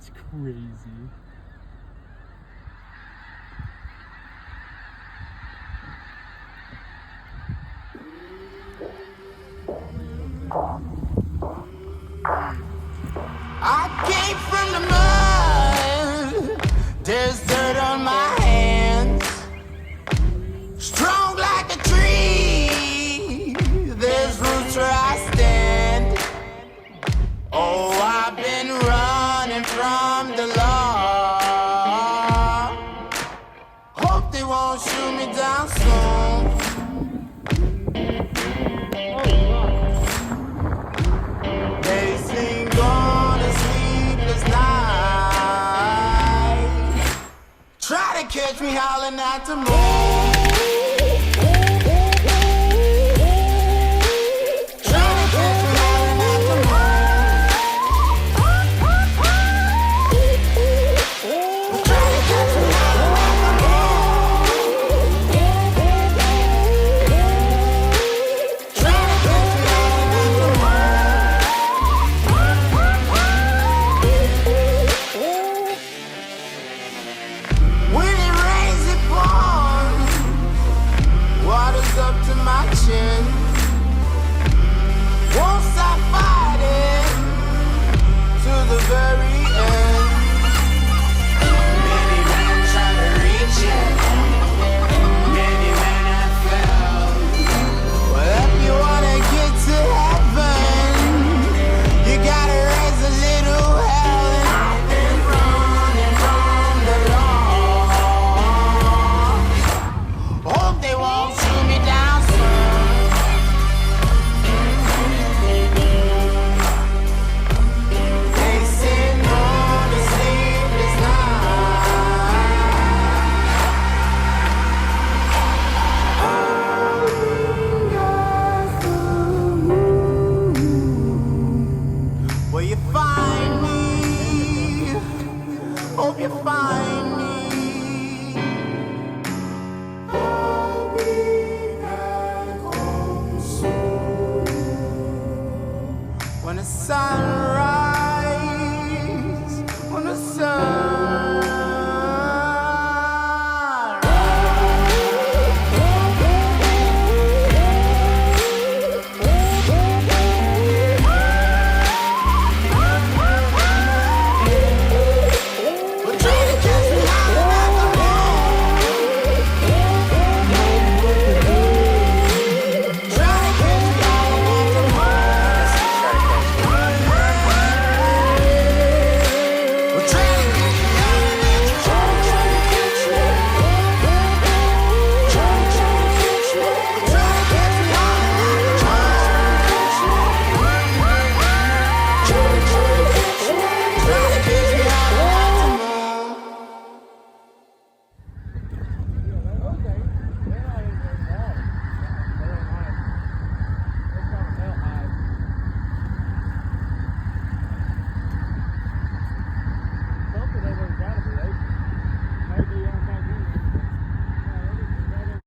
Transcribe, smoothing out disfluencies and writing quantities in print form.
It's crazy. I came from the mud. There's dirt on my hands. Strong like a tree. There's roots where I stand. Oh, I've been running from the law. Hope they won't shoot me down soon. They sing on a sleepless night. Try to catch me howling at the moon. Up to my chin. Won't stop fighting to the very end. Many men try to reach it. Many men have failed. Well, if you wanna get to heaven, you gotta raise a little hell. And I've been running from the law. Hope they won't shoot me down. Will you find me? Hope you find me. I'll be back home soon. When the sun